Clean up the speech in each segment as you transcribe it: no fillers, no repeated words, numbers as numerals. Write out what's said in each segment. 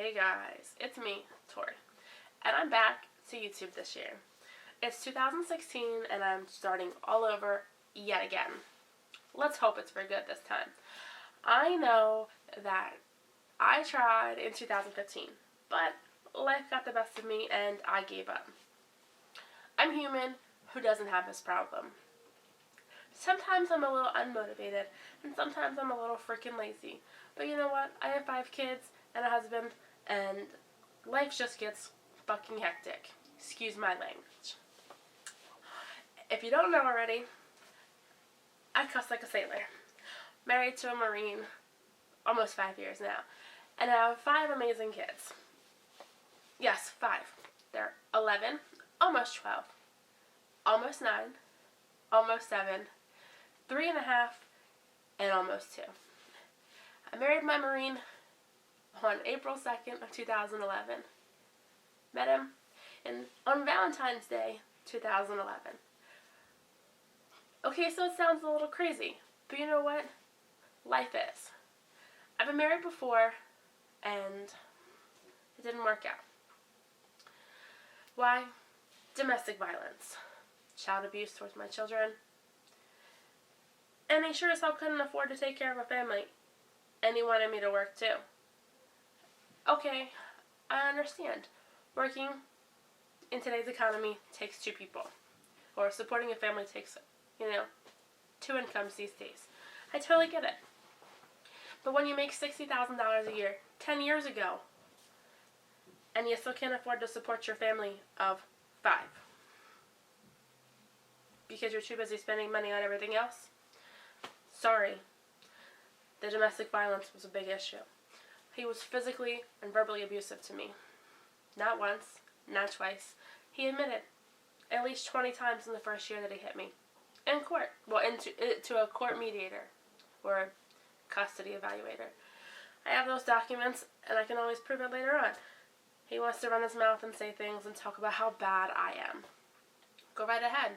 Hey guys, it's me, Tori, and I'm back to YouTube this year. It's 2016 and I'm starting all over yet again. Let's hope it's for good this time. I know that I tried in 2015, but life got the best of me and I gave up. I'm human who doesn't have this problem. Sometimes I'm a little unmotivated and sometimes I'm a little freaking lazy. But you know what? I have 5 kids and a husband, and life just gets fucking hectic. Excuse my language. If you don't know already, I cuss like a sailor. Married to a Marine, almost 5 years now, and I have 5 amazing kids. Yes, 5. They're 11, almost 12, almost 9, almost 7, 3.5, and almost 2. I married my Marine on April 2nd of 2011. Met him on Valentine's Day 2011. Okay, so it sounds a little crazy, but you know what? Life is. I've been married before, and it didn't work out. Why? Domestic violence, child abuse towards my children, and he sure as hell couldn't afford to take care of a family, and he wanted me to work too. Okay, I understand. Working in today's economy takes 2 people, or supporting a family takes, 2 incomes these days. I totally get it. But when you make $60,000 a year 10 years ago, and you still can't afford to support your family of 5 because you're too busy spending money on everything else, sorry. The domestic violence was a big issue. He was physically and verbally abusive to me. Not once, not twice. He admitted at least 20 times in the first year that he hit me. In court. Well, to a court mediator or custody evaluator. I have those documents and I can always prove it later on. He wants to run his mouth and say things and talk about how bad I am. Go right ahead.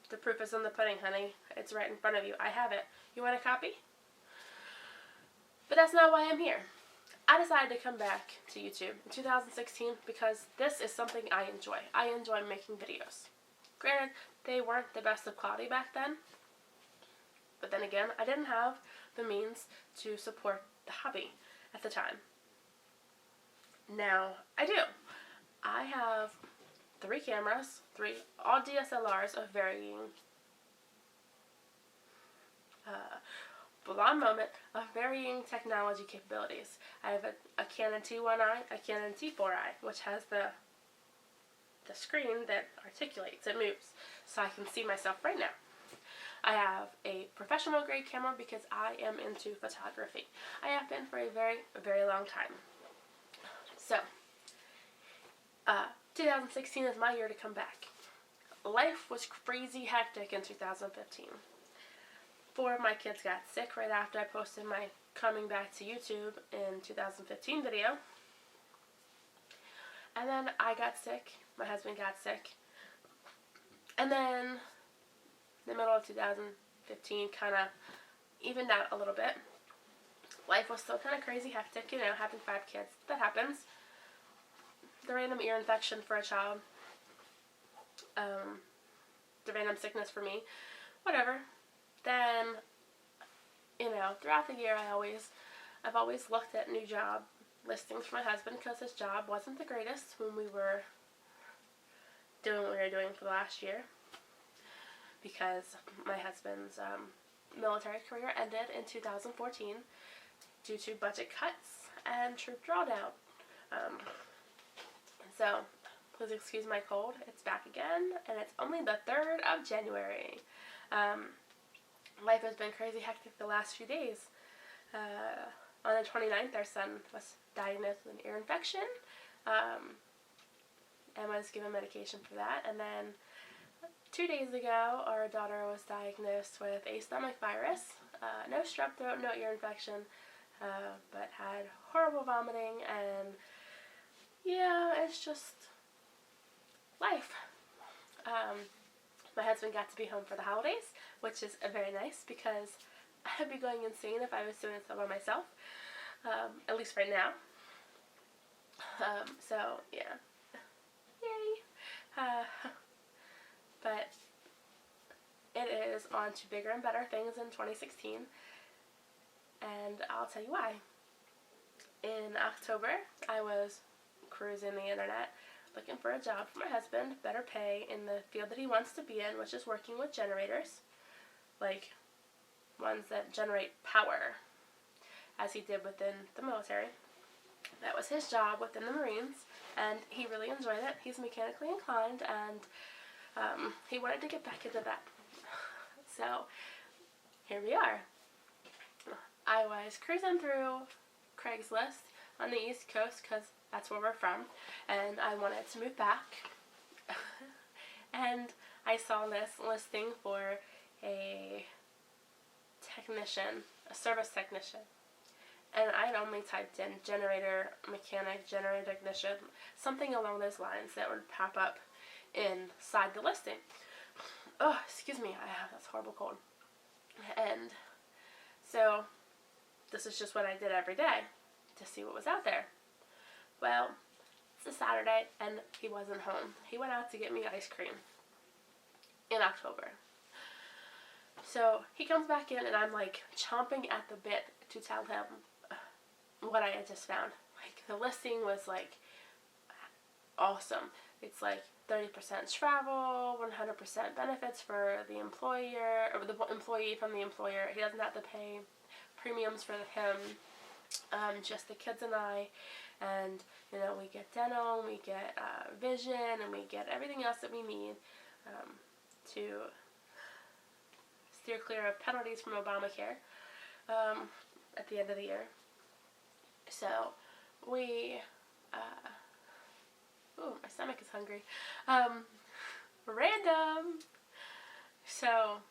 The proof is in the pudding, honey. It's right in front of you. I have it. You want a copy? But that's not why I'm here. I decided to come back to YouTube in 2016 because this is something I enjoy. I enjoy making videos. Granted, they weren't the best of quality back then, but then again, I didn't have the means to support the hobby at the time. Now, I do. I have 3 cameras, all DSLRs of varying blonde moment of varying technology capabilities. I have a Canon T1i, a Canon T4i, which has the screen that articulates, it moves, so I can see myself right now. I have a professional grade camera because I am into photography. I have been for a very, very long time. So, 2016 is my year to come back. Life was crazy hectic in 2015. 4 of my kids got sick right after I posted my coming back to YouTube in 2015 video. And then I got sick, my husband got sick. And then in the middle of 2015 kind of evened out a little bit. Life was still kind of crazy hectic, having 5 kids. That happens. The random ear infection for a child. The random sickness for me. Whatever. Then, throughout the year I've always looked at new job listings for my husband because his job wasn't the greatest when we were doing what we were doing for the last year, because my husband's military career ended in 2014 due to budget cuts and troop drawdown. So, please excuse my cold. It's back again, and it's only the 3rd of January. Life has been crazy hectic the last few days. On the 29th, our son was diagnosed with an ear infection, and was given medication for that. And then 2 days ago, our daughter was diagnosed with a stomach virus. No strep throat, no ear infection, but had horrible vomiting, and yeah, it's just life. My husband got to be home for the holidays, which is very nice because I'd be going insane if I was doing this all by myself, at least right now. So, yeah. Yay! But it is on to bigger and better things in 2016, and I'll tell you why. In October, I was cruising the internet looking for a job for my husband, better pay in the field that he wants to be in, which is working with generators, like ones that generate power, as he did within the military. That was his job within the Marines, and he really enjoyed it. He's mechanically inclined, and he wanted to get back into that. So, here we are. I was cruising through Craigslist on the East Coast, because that's where we're from, and I wanted to move back. And I saw this listing for a technician, a service technician. And I'd only typed in generator mechanic, generator technician, something along those lines that would pop up inside the listing. Oh, excuse me, I have this horrible cold. And so this is just what I did every day to see what was out there. Well, it's a Saturday and he wasn't home. He went out to get me ice cream in October. So he comes back in and I'm like chomping at the bit to tell him what I had just found. Like, the listing was like awesome. It's like 30% travel, 100% benefits for the employer, or the employee from the employer. He doesn't have to pay premiums for him, just the kids and I. And, you know, we get dental, we get vision, and we get everything else that we need to steer clear of penalties from Obamacare at the end of the year. So, we, ooh, my stomach is hungry. Random. So,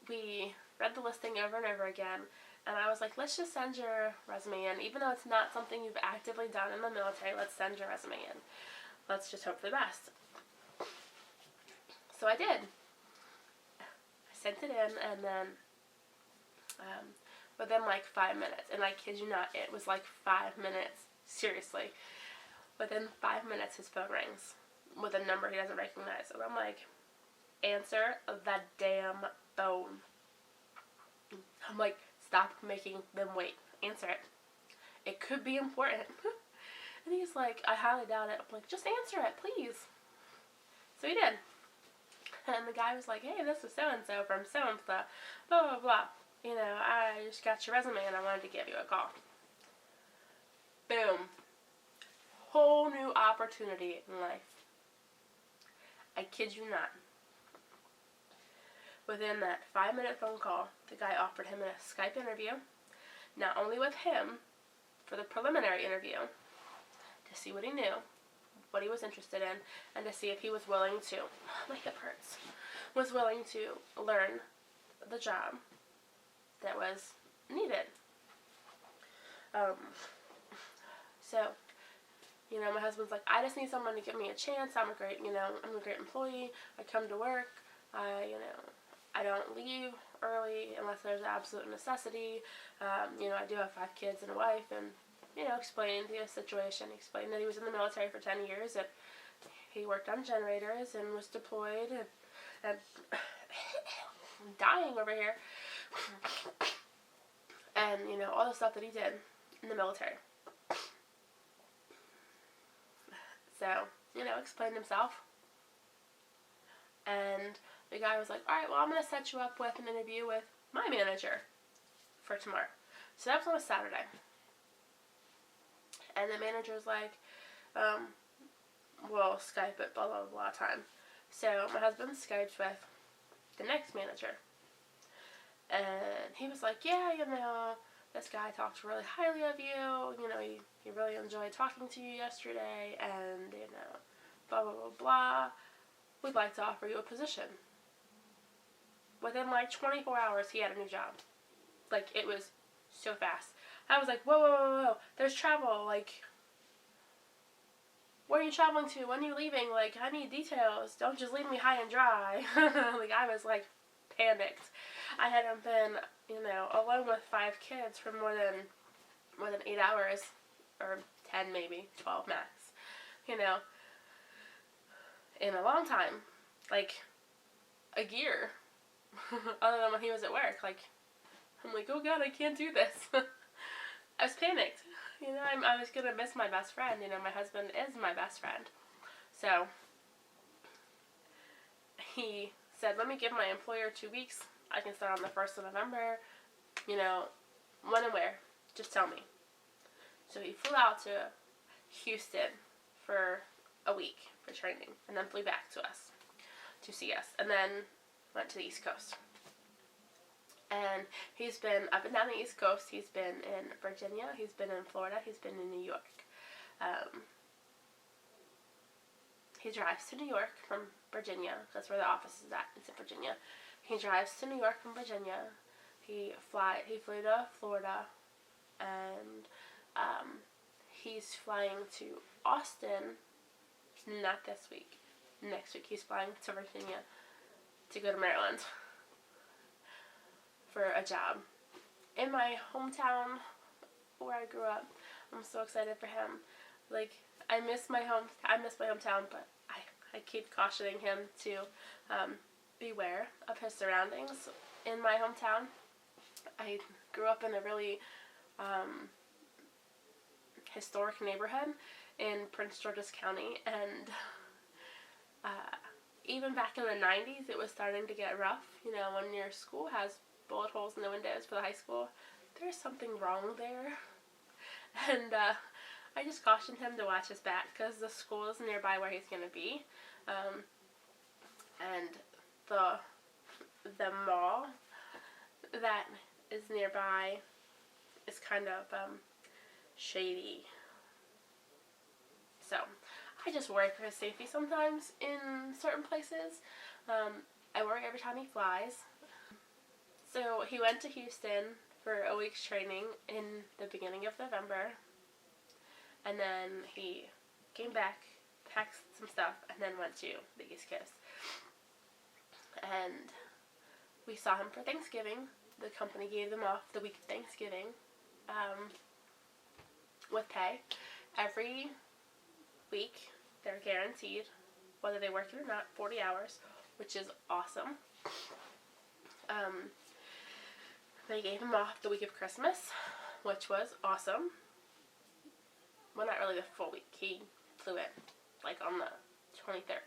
we read the listing over and over again, and I was like, let's just send your resume in. Even though it's not something you've actively done in the military, let's send your resume in. Let's just hope for the best. So I did. I sent it in, and then within like 5 minutes, and I kid you not, it was like 5 minutes, seriously. Within 5 minutes, his phone rings with a number he doesn't recognize. And I'm like, answer the damn phone. I'm like, stop making them wait. Answer it. It could be important. And he's like, I highly doubt it. I'm like, just answer it, please. So he did. And the guy was like, hey, this is so-and-so from so-and-so, blah, blah, blah. You know, I just got your resume and I wanted to give you a call. Boom. Whole new opportunity in life. I kid you not. Within that 5-minute phone call, the guy offered him a Skype interview, not only with him, for the preliminary interview, to see what he knew, what he was interested in, and to see if he was willing to, my hip hurts, was willing to learn the job that was needed. So, you know, my husband's like, I just need someone to give me a chance. I'm a great employee. I come to work. I don't leave early unless there's absolute necessity. I do have 5 kids and a wife, and, explained the situation. Explained that he was in the military for 10 years, and he worked on generators and was deployed, and I'm dying over here. And, all the stuff that he did in the military. So, explained himself. And the guy was like, alright, well, I'm going to set you up with an interview with my manager for tomorrow. So that was on a Saturday. And the manager's like, we'll Skype at blah, blah, blah time. So my husband Skyped with the next manager. And he was like, yeah, this guy talked really highly of you. He really enjoyed talking to you yesterday. And, blah, blah, blah, blah. We'd like to offer you a position. Within like 24 hours, he had a new job. Like, it was so fast. I was like, whoa, whoa, whoa, whoa. There's travel. Like, where are you traveling to? When are you leaving? Like, I need details. Don't just leave me high and dry. Like, I was like panicked. I hadn't been, alone with 5 kids for more than 8 hours or 10 maybe, 12 max, you know, in a long time, like a year, other than when he was at work. Like, I'm like, oh God, I can't do this. I was panicked, you know, I was going to miss my best friend, you know, my husband is my best friend. So, he said, let me give my employer 2 weeks. I can start on the 1st of November, you know, when and where, just tell me. So he flew out to Houston for a week for training, and then flew back to us to see us, and then went to the East Coast. And he's been up and down the East Coast. He's been in Virginia, he's been in Florida, he's been in New York. He drives to New York from Virginia. That's where the office is at. It's in Virginia. He drives to New York from Virginia. He flew to Florida, and he's flying to Austin, not this week. Next week he's flying to Virginia to go to Maryland for a job. In my hometown where I grew up, I'm so excited for him. Like, I miss my hometown, but I keep cautioning him to beware of his surroundings in my hometown. I grew up in a really historic neighborhood in Prince George's County, and even back in the 90s, it was starting to get rough. You know, when your school has bullet holes in the windows for the high school, there's something wrong there. And I just cautioned him to watch his back, because the school is nearby where he's going to be. And the mall that is nearby is kind of shady. So I just worry for his safety sometimes in certain places. I worry every time he flies. So he went to Houston for a week's training in the beginning of November. And then he came back, packed some stuff, and then went to the East Coast. And we saw him for Thanksgiving. The company gave them off the week of Thanksgiving with pay. Every week, they're guaranteed, whether they work it or not, 40 hours, which is awesome. They gave him off the week of Christmas, which was awesome. Well, not really the full week. He flew in, like, on the 23rd.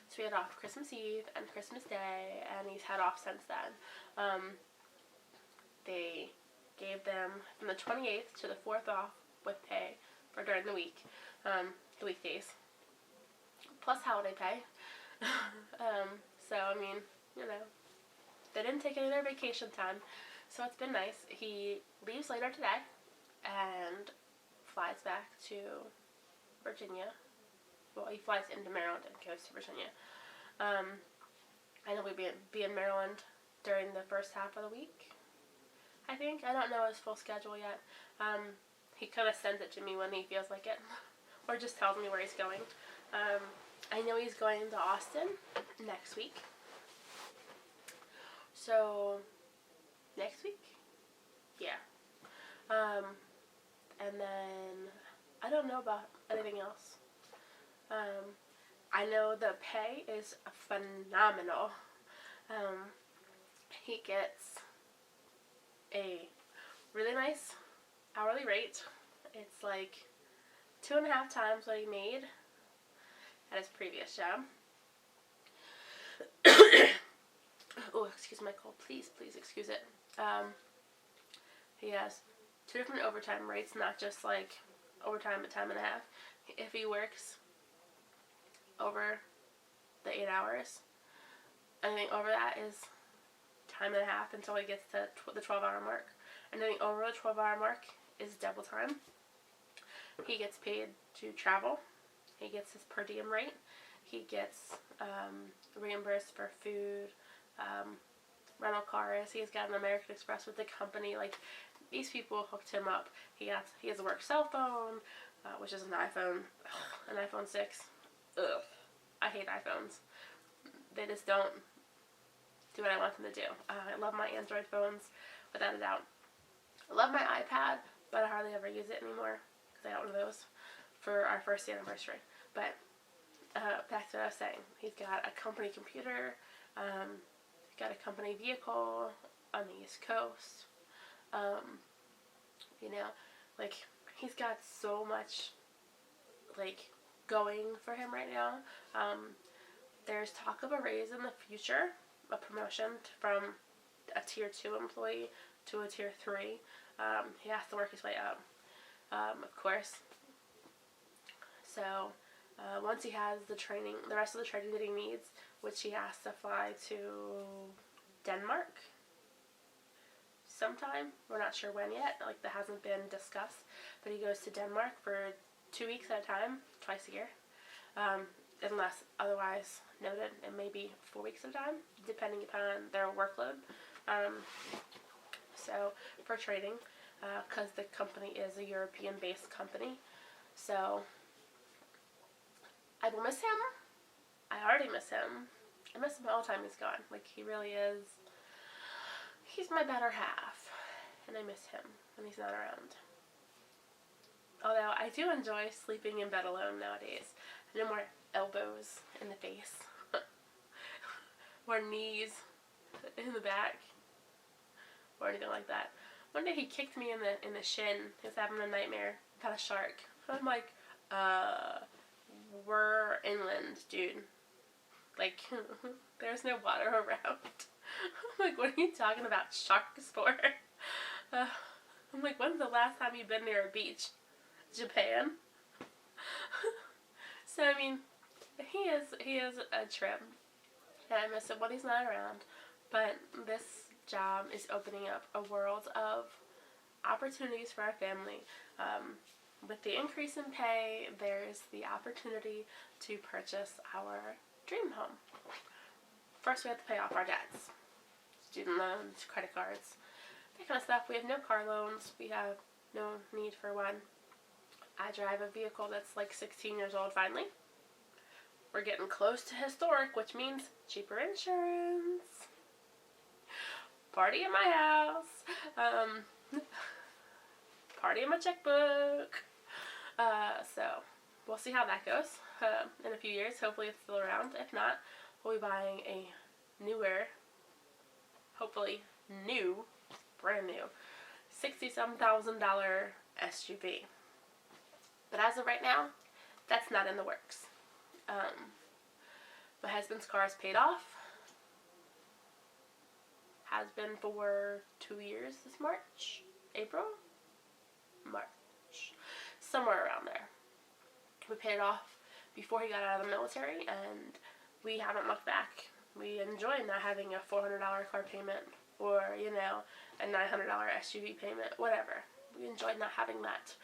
So we had off Christmas Eve and Christmas Day, and he's had off since then. They gave them from the 28th to the 4th off with pay for during the week, the weekdays, plus holiday pay. So, I mean, you know, they didn't take any of their vacation time, so it's been nice. He leaves later today and flies back to Virginia. Well, he flies into Maryland and goes to Virginia. I know we'll be in Maryland during the first half of the week, I think. I don't know his full schedule yet. He kind of sends it to me when he feels like it, or just tells me where he's going. I know he's going to Austin next week. So, next week? Yeah. And then, I don't know about anything else. I know the pay is phenomenal. He gets a really nice hourly rate. It's like 2.5 times what he made at his previous job. Oh, excuse my cold. Please excuse it. He has 2 different overtime rates, not just like overtime at time and a half. If he works over the 8 hours, anything over that is time and a half until he gets to the 12-hour mark. Anything over the 12-hour mark is double time. He gets paid to travel. He gets his per diem rate. He gets reimbursed for food, rental cars. He's got an American Express with the company. Like, these people hooked him up. He has a work cell phone, which is an iPhone. An iPhone 6. Ugh. I hate iPhones. They just don't do what I want them to do. I love my Android phones, without a doubt. I love my iPad, but I hardly ever use it anymore because I got one of those for our first anniversary. But back to what I was saying. He's got a company computer. He's got a company vehicle on the East Coast. You know, like, he's got so much, like, going for him right now. There's talk of a raise in the future, a promotion from a tier 2 employee to a tier 3. He has to work his way up, of course. So once he has the rest of the training that he needs, which he has to fly to Denmark sometime. We're not sure when yet. Like, that hasn't been discussed. But he goes to Denmark for 2 weeks at a time, twice a year. Unless otherwise noted, it may be 4 weeks at a time, depending upon their workload. So, for training, because the company is a European-based company. So, I will miss him. I already miss him. I miss him all the time he's gone. Like, he really is. He's my better half. And I miss him when he's not around. Although, I do enjoy sleeping in bed alone nowadays. No more elbows in the face. Or knees in the back. Or anything like that. One day he kicked me in the shin. He was having a nightmare about a shark. I'm like, we're inland, dude. Like, there's no water around. I'm like, what are you talking about sharks for? I'm like, when's the last time you've been near a beach? Japan? So, I mean, he is a trip. And I miss him when he's not around. But this job is opening up a world of opportunities for our family. With the increase in pay, there's the opportunity to purchase our dream home. First, we have to pay off our debts. Student loans, credit cards, that kind of stuff. We have no car loans. We have no need for one. I drive a vehicle that's like 16 years old finally. We're getting close to historic, which means cheaper insurance. Party in my house. Party in my checkbook. So, we'll see how that goes in a few years. Hopefully it's still around. If not, we'll be buying a newer, hopefully new, brand new, $60,000 SUV. But as of right now, that's not in the works. My husband's car is paid off. Has been for 2 years this March. April? March. Somewhere around there. We paid it off before he got out of the military, and we haven't looked back. We enjoy not having a $400 car payment or, you know, a $900 SUV payment, whatever. We enjoyed not having that.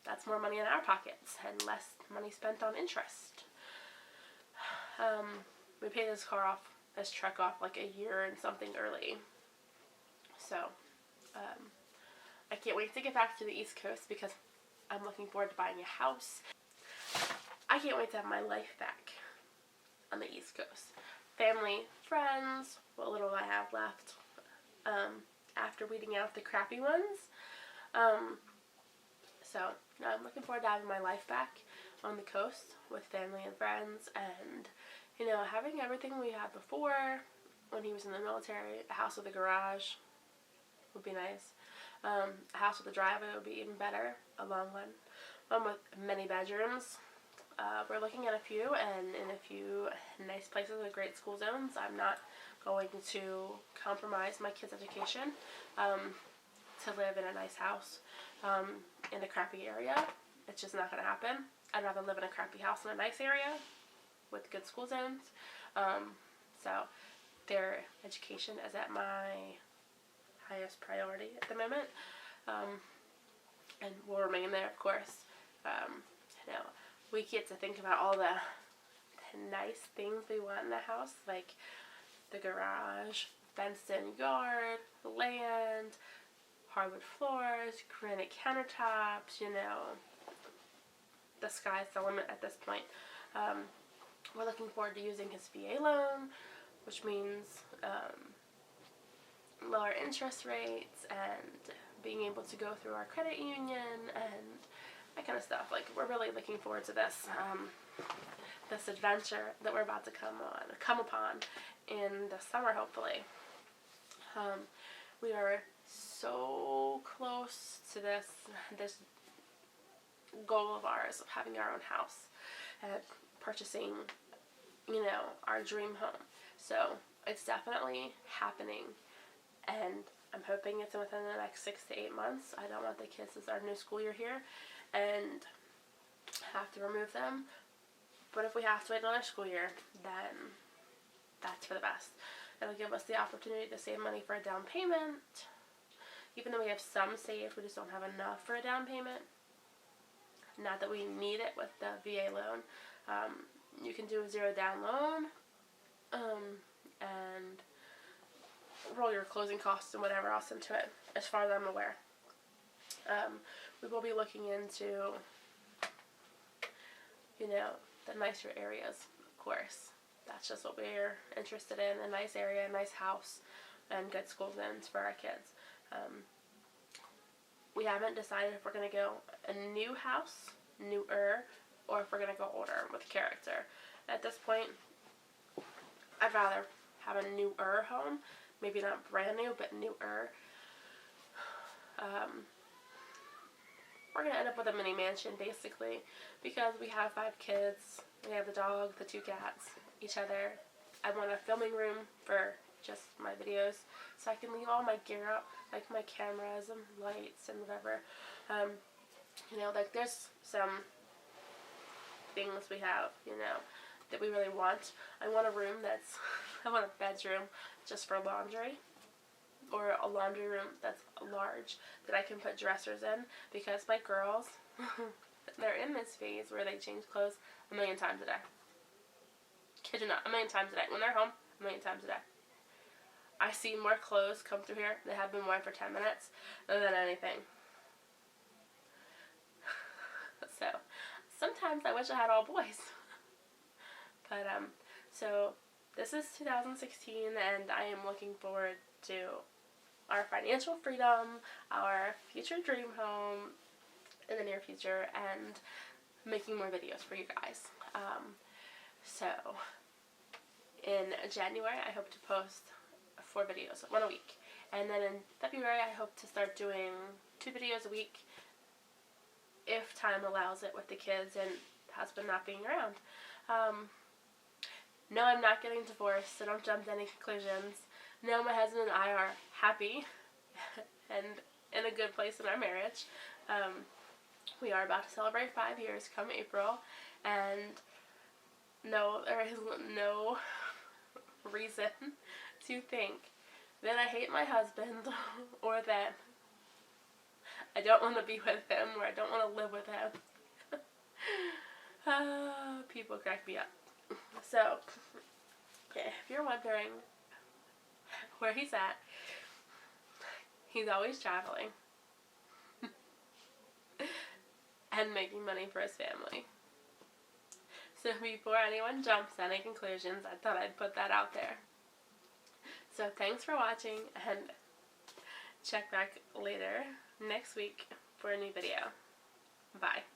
That's more money in our pockets and less money spent on interest. We paid this truck off like a year and something early. So, I can't wait to get back to the East Coast because I'm looking forward to buying a house. I can't wait to have my life back on the East Coast. Family, friends, what little I have left, after weeding out the crappy ones. So, I'm looking forward to having my life back on the coast with family and friends, and, you know, having everything we had before when he was in the military. A house with a garage would be nice. A house with a driveway would be even better. A long one. One with many bedrooms. We're looking at a few, and in a few nice places with great school zones. I'm not going to compromise my kids' education to live in a nice house in a crappy area. It's just not going to happen. I'd rather live in a crappy house in a nice area with good school zones. So their education is at my highest priority at the moment, and will remain there, of course. You know, we get to think about all the nice things we want in the house, like the garage, fenced-in yard, land, hardwood floors, granite countertops. You know, the sky's the limit at this point. We're looking forward to using his VA loan, which means lower interest rates and being able to go through our credit union and stuff. Like, we're really looking forward to this, this adventure that we're about to come upon in the summer, hopefully. We are so close to this goal of ours of having our own house and purchasing, you know, our dream home. So it's definitely happening, and I'm hoping it's within the next 6 to 8 months. I don't want the kids to start a new school year here and have to remove them. But if we have to wait another school year, then that's for the best. It'll give us the opportunity to save money for a down payment. Even though we have some saved, we just don't have enough for a down payment. Not that we need it with the VA loan. You can do a 0 down loan and roll your closing costs and whatever else into it, as far as I'm aware. We will be looking into, you know, the nicer areas, of course. That's just what we're interested in, a nice area, a nice house, and good school zones for our kids. We haven't decided if we're going to go a new house, newer, or if we're going to go older with character. At this point, I'd rather have a newer home, maybe not brand new, but newer. We're going to end up with a mini mansion, basically, because we have 5 kids. We have the dog, the 2 cats, each other. I want a filming room for just my videos, so I can leave all my gear up, like my cameras and lights and whatever. You know, like, there's some things we have, you know, that we really want. I want a room I want a bedroom just for laundry, or a laundry room that's large that I can put dressers in, because my girls, they're in this phase where they change clothes a million times a day. Kid you not, a million times a day. When they're home, a million times a day. I see more clothes come through here that have been worn for 10 minutes than anything. So, sometimes I wish I had all boys. But, so, this is 2016, and I am looking forward to our financial freedom, our future dream home in the near future, and making more videos for you guys. So, in January, I hope to post 4 videos, 1 a week. And then in February, I hope to start doing 2 videos a week, if time allows it, with the kids and husband not being around. No, I'm not getting divorced, so don't jump to any conclusions. No, my husband and I are happy and in a good place in our marriage. We are about to celebrate 5 years come April, and no, there is no reason to think that I hate my husband, or that I don't want to be with him, or I don't want to live with him. People crack me up. So, okay, if you're wondering where he's at, he's always traveling and making money for his family. So before anyone jumps to any conclusions, I thought I'd put that out there. So thanks for watching, and check back later next week for a new video. Bye.